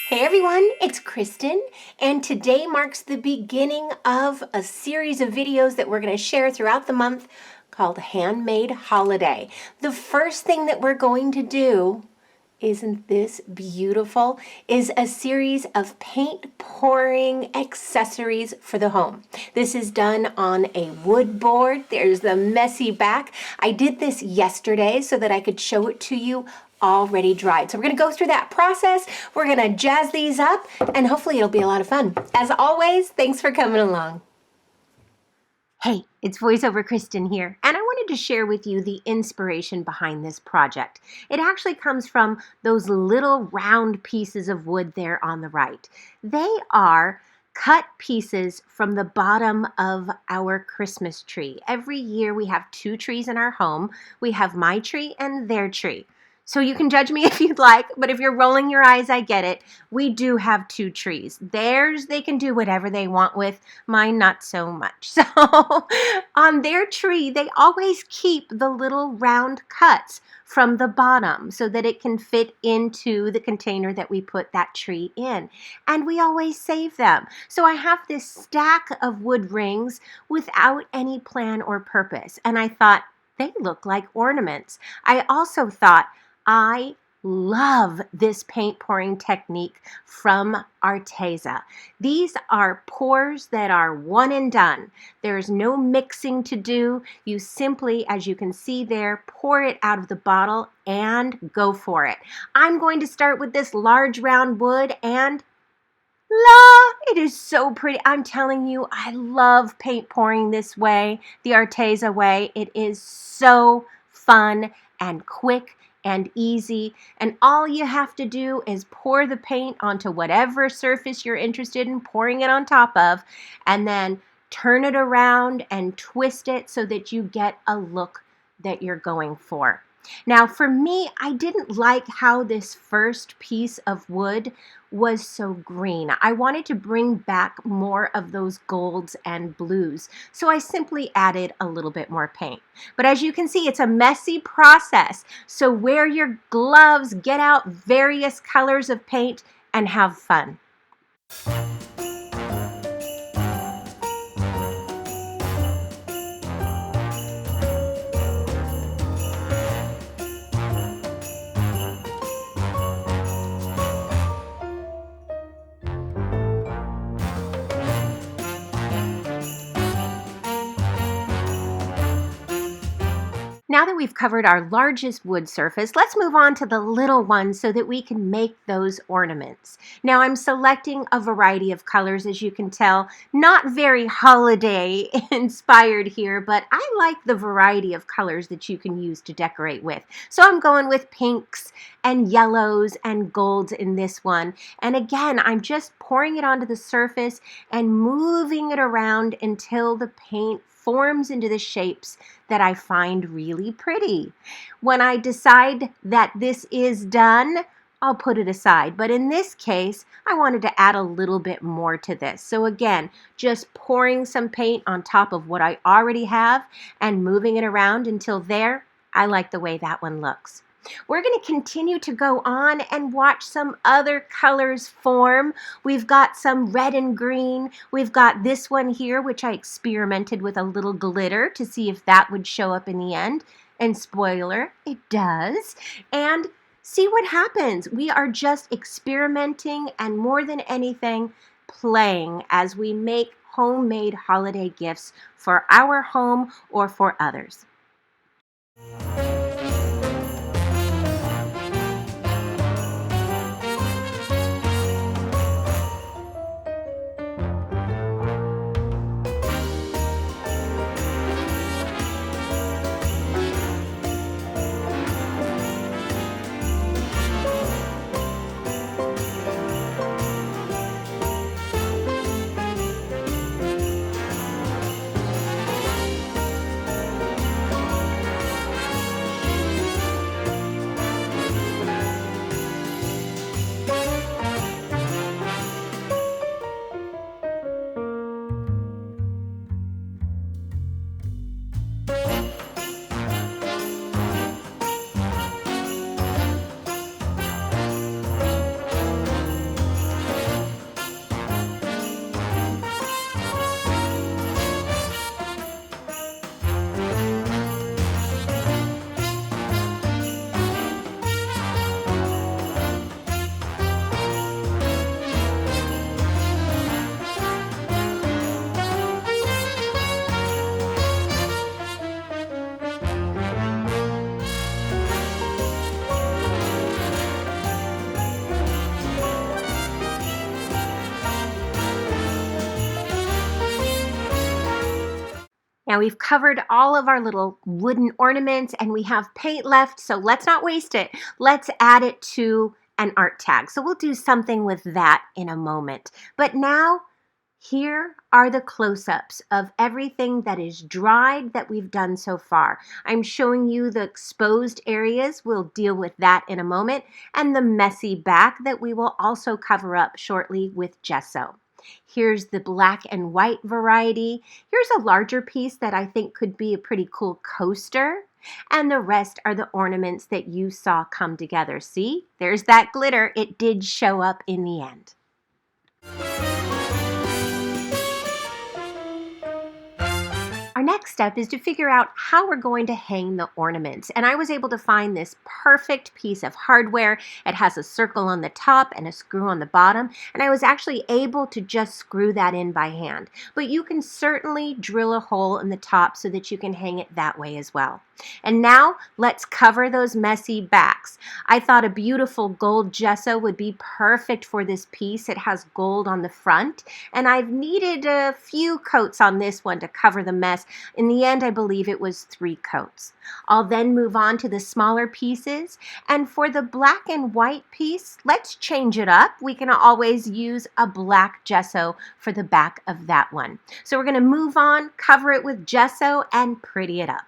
Hey everyone, it's Kristen, and today marks the beginning of a series of videos that we're going to share throughout the month called Handmade Holiday. The first thing that we're going to do, isn't this beautiful, is a series of paint pouring accessories for the home. This is done on a wood board. There's the messy back. I did this yesterday so that I could show it to you already dried. So we're going to go through that process. We're going to jazz these up, and hopefully it'll be a lot of fun. As always, thanks for coming along. Hey, it's VoiceOver Kristen here, and I wanted to share with you the inspiration behind this project. It actually comes from those little round pieces of wood there on the right. They are cut pieces from the bottom of our Christmas tree. Every year we have two trees in our home. We have my tree and their tree. So you can judge me if you'd like, but if you're rolling your eyes, I get it. We do have two trees. Theirs, they can do whatever they want with. Mine, not so much. So on their tree, they always keep the little round cuts from the bottom so that it can fit into the container that we put that tree in. And we always save them. So I have this stack of wood rings without any plan or purpose. And I thought, they look like ornaments. I also thought, I love this paint pouring technique from Arteza. These are pours that are one and done. There's no mixing to do. You simply, as you can see there, pour it out of the bottle and go for it. I'm going to start with this large round wood, and la, it is so pretty. I'm telling you, I love paint pouring this way, the Arteza way. It is so fun and quick and easy, and all you have to do is pour the paint onto whatever surface you're interested in pouring it on top of, and then turn it around and twist it so that you get a look that you're going for. Now for me, I didn't like how this first piece of wood was so green. I wanted to bring back more of those golds and blues, so I simply added a little bit more paint. But as you can see, it's a messy process, so wear your gloves, get out various colors of paint, and have fun. Now that we've covered our largest wood surface, let's move on to the little ones so that we can make those ornaments. Now I'm selecting a variety of colors, as you can tell, not very holiday inspired here, but I like the variety of colors that you can use to decorate with. So I'm going with pinks and yellows and golds in this one. And again, I'm just pouring it onto the surface and moving it around until the paint forms into the shapes that I find really pretty. When I decide that this is done, I'll put it aside. But in this case, I wanted to add a little bit more to this. So again, just pouring some paint on top of what I already have and moving it around until there. I like the way that one looks. We're going to continue to go on and watch some other colors form. We've got some red and green. We've got this one here, which I experimented with a little glitter to see if that would show up in the end. And spoiler, it does. And see what happens. We are just experimenting and, more than anything, playing as we make homemade holiday gifts for our home or for others. Now we've covered all of our little wooden ornaments and we have paint left, so let's not waste it. Let's add it to an art tag. So we'll do something with that in a moment. But now, here are the close-ups of everything that is dried that we've done so far. I'm showing you the exposed areas. We'll deal with that in a moment. And the messy back that we will also cover up shortly with gesso. Here's the black and white variety. Here's a larger piece that I think could be a pretty cool coaster. And the rest are the ornaments that you saw come together. See, there's that glitter. It did show up in the end. Our next step is to figure out how we're going to hang the ornaments. And I was able to find this perfect piece of hardware. It has a circle on the top and a screw on the bottom. And I was actually able to just screw that in by hand. But you can certainly drill a hole in the top so that you can hang it that way as well. And now let's cover those messy backs. I thought a beautiful gold gesso would be perfect for this piece. It has gold on the front, and I've needed a few coats on this one to cover the mess. In the end, I believe it was 3 coats. I'll then move on to the smaller pieces, and for the black and white piece, let's change it up. We can always use a black gesso for the back of that one. So we're going to move on, cover it with gesso, and pretty it up.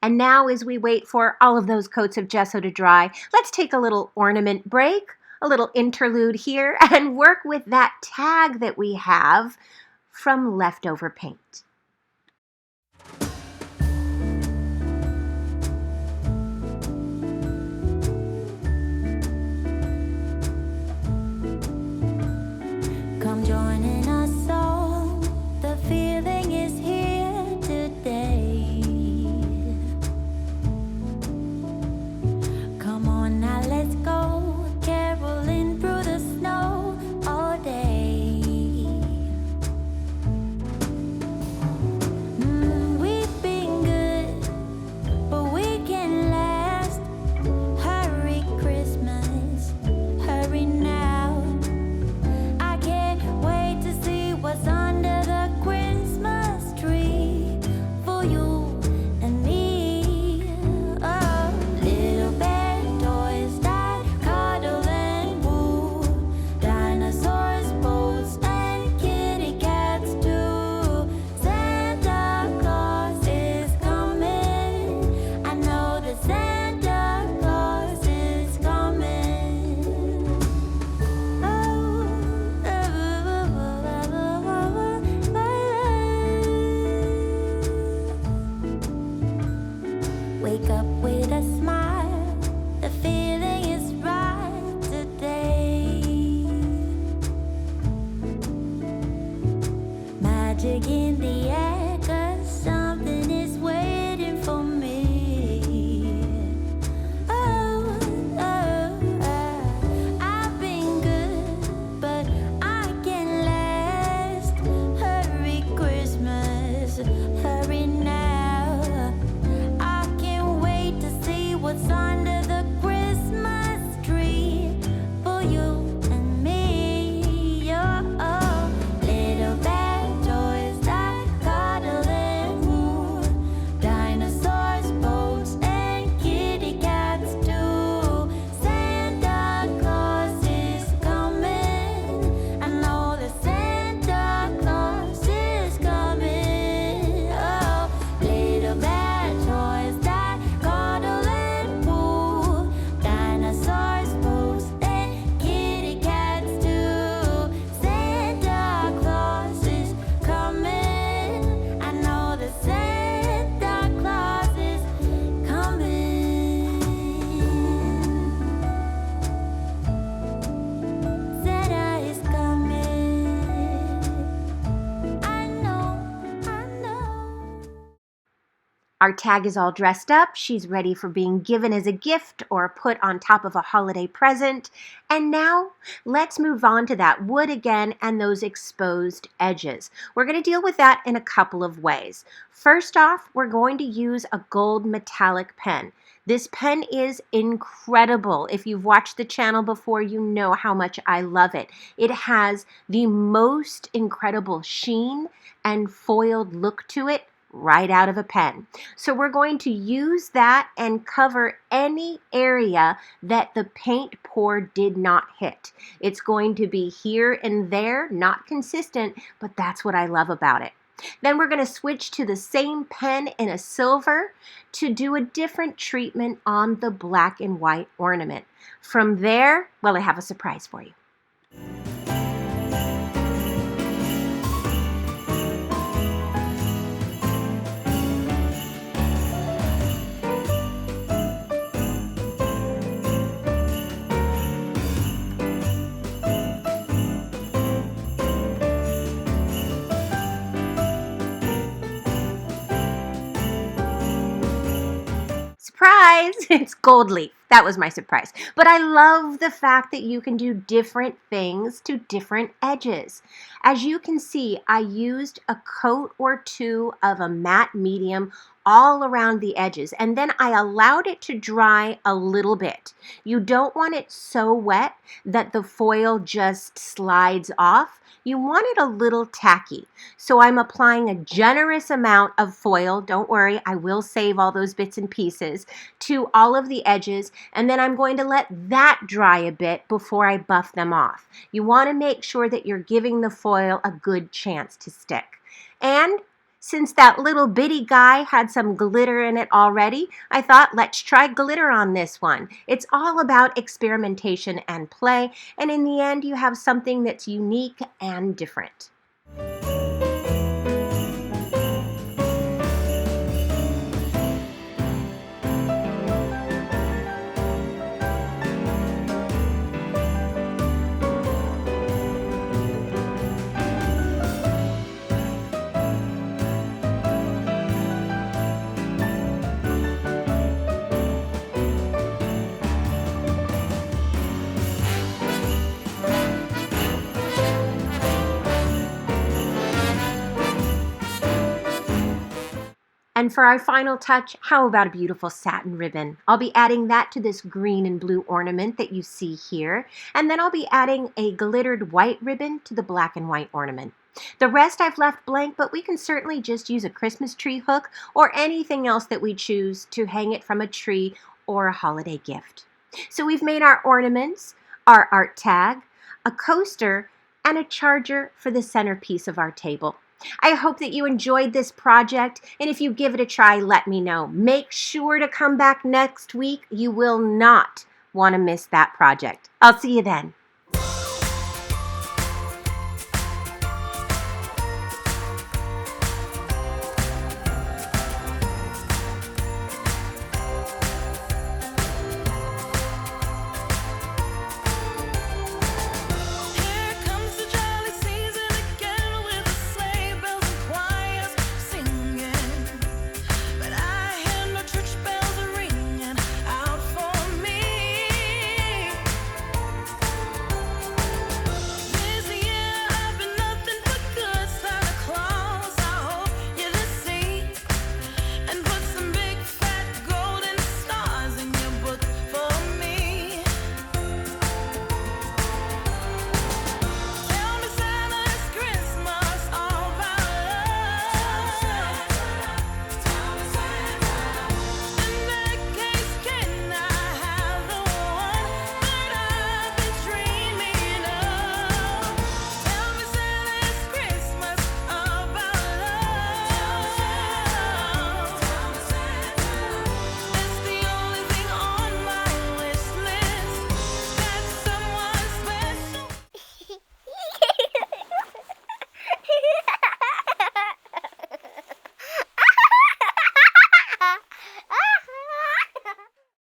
And now as we wait for all of those coats of gesso to dry, let's take a little ornament break, a little interlude here, and work with that tag that we have from leftover paint. Come joining us all, the feeling is here today. Come on now, let's go, caroling through the snow all day. We've been good, but we can last. Hurry Christmas, hurry now. I can't wait to see what's under the Christmas tree for you and me. Oh, little bear toys that cuddle and woo, dinosaurs, boats, and kitty cats too. Santa Claus is coming. I know that Santa Claus is coming. Wake up with a smile, the feeling is right today. Magic in the air, 'cause something is waiting for me. Oh, I've been good, but I can last. Hurry Christmas, hurry now. I can't wait to see what's under the Christmas tree for you and me. Oh, little bear toys that cuddle Our tag is all dressed up. She's ready for being given as a gift or put on top of a holiday present. And now let's move on to that wood again and those exposed edges. We're going to deal with that in a couple of ways. First off, we're going to use a gold metallic pen. This pen is incredible. If you've watched the channel before, you know how much I love it. It has the most incredible sheen and foiled look to it right out of a pen. So we're going to use that and cover any area that the paint pour did not hit. It's going to be here and there, not consistent, but that's what I love about it. Then we're going to switch to the same pen in a silver to do a different treatment on the black and white ornament. From there, well, I have a surprise for you. Surprise! It's gold leaf. That was my surprise. But I love the fact that you can do different things to different edges. As you can see, I used a coat or two of a matte medium all around the edges, and then I allowed it to dry a little bit. You don't want it so wet that the foil just slides off. You want it a little tacky. So I'm applying a generous amount of foil. Don't worry, I will save all those bits and pieces to all of the edges, and then I'm going to let that dry a bit before I buff them off. You want to make sure that you're giving the foil a good chance to stick. And since that little bitty guy had some glitter in it already, I thought, let's try glitter on this one. It's all about experimentation and play, and in the end, you have something that's unique and different. And for our final touch, how about a beautiful satin ribbon? I'll be adding that to this green and blue ornament that you see here. And then I'll be adding a glittered white ribbon to the black and white ornament. The rest I've left blank, but we can certainly just use a Christmas tree hook or anything else that we choose to hang it from a tree or a holiday gift. So we've made our ornaments, our art tag, a coaster, and a charger for the centerpiece of our table. I hope that you enjoyed this project, and if you give it a try, let me know. Make sure to come back next week. You will not want to miss that project. I'll see you then.